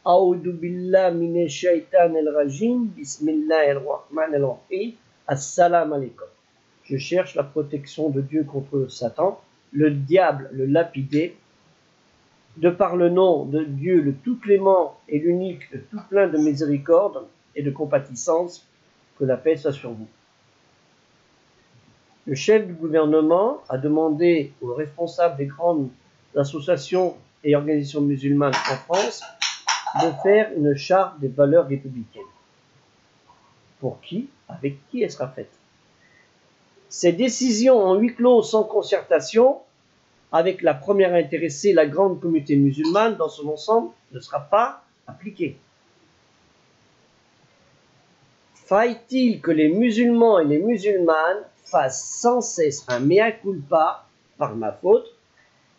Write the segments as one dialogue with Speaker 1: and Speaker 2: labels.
Speaker 1: A'udhu billah minash shaitanir rajim. Bismillahir rahmanir rahim. Assalamu alaikum. Je cherche la protection de Dieu contre Satan, le diable, le lapidé, de par le nom de Dieu le tout clément et l'unique, le tout plein de miséricorde et de compatissance, que la paix soit sur vous. Le chef du gouvernement a demandé aux responsables des grandes associations et organisations musulmanes en France de faire une charte des valeurs républicaines. Pour qui? Avec qui elle sera faite? Ces décisions en huis clos sans concertation avec la première intéressée, la grande communauté musulmane dans son ensemble, ne sera pas appliquée. Faille-t-il que les musulmans et les musulmanes fassent sans cesse un mea culpa, par ma faute,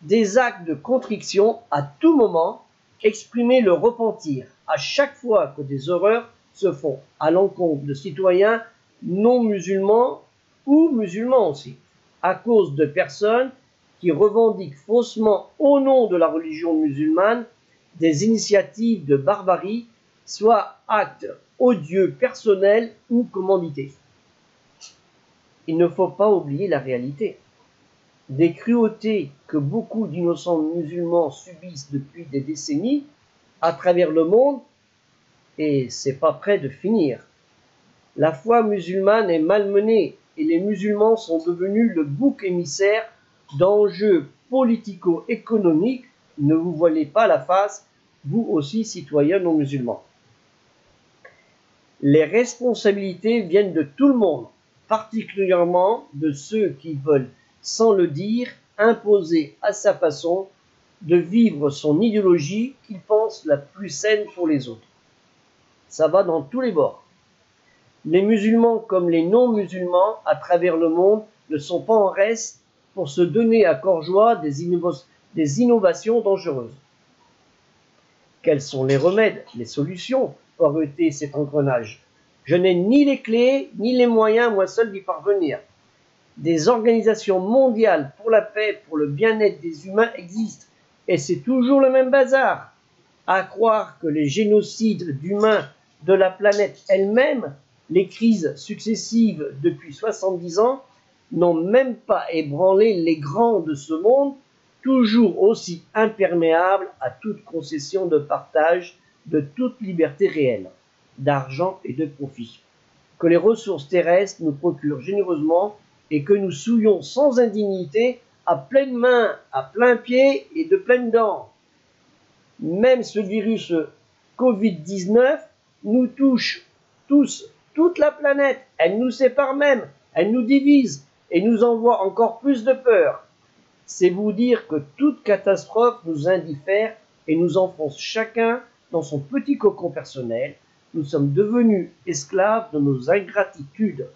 Speaker 1: des actes de contrition à tout moment, exprimer le repentir à chaque fois que des horreurs se font à l'encontre de citoyens non musulmans ou musulmans aussi, à cause de personnes qui revendiquent faussement au nom de la religion musulmane des initiatives de barbarie, soit actes odieux personnels ou commandités. Il ne faut pas oublier la réalité. Des cruautés que beaucoup d'innocents musulmans subissent depuis des décennies à travers le monde, et c'est pas près de finir. La foi musulmane est malmenée et les musulmans sont devenus le bouc émissaire d'enjeux politico-économiques. Ne vous voilez pas la face, vous aussi citoyens non musulmans. Les responsabilités viennent de tout le monde, particulièrement de ceux qui veulent, sans le dire, imposer à sa façon de vivre son idéologie qu'il pense la plus saine pour les autres. Ça va dans tous les bords. Les musulmans comme les non-musulmans à travers le monde ne sont pas en reste pour se donner à cœur joie des innovations dangereuses. Quels sont les remèdes, les solutions pour arrêter cet engrenage? Je n'ai ni les clés, ni les moyens, moi seul, d'y parvenir. Des organisations mondiales pour la paix, pour le bien-être des humains existent, et c'est toujours le même bazar. À croire que les génocides d'humains de la planète elle-même, les crises successives depuis 70 ans, n'ont même pas ébranlé les grands de ce monde, toujours aussi imperméables à toute concession de partage de toute liberté réelle, d'argent et de profit, que les ressources terrestres nous procurent généreusement et que nous souillons sans indignité à pleine main, à plein pied et de pleines dents. Même ce virus Covid-19 nous touche tous, toute la planète, elle nous sépare même, elle nous divise et nous envoie encore plus de peur. C'est vous dire que toute catastrophe nous indiffère et nous enfonce chacun dans son petit cocon personnel. Nous sommes devenus esclaves de nos ingratitudes.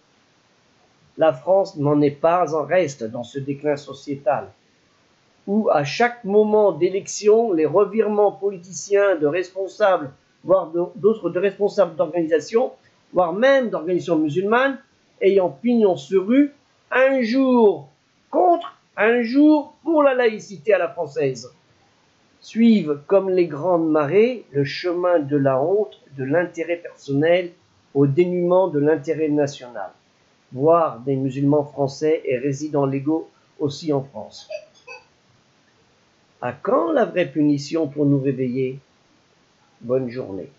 Speaker 1: La France n'en est pas en reste dans ce déclin sociétal, où à chaque moment d'élection, les revirements politiciens de responsables, voire d'autres de responsables d'organisations, voire même d'organisations musulmanes, ayant pignon sur rue, un jour contre, un jour pour la laïcité à la française, suivent comme les grandes marées le chemin de la honte, de l'intérêt personnel au dénuement de l'intérêt national, voire des musulmans français et résidents légaux aussi en France. À quand la vraie punition pour nous réveiller? Bonne journée.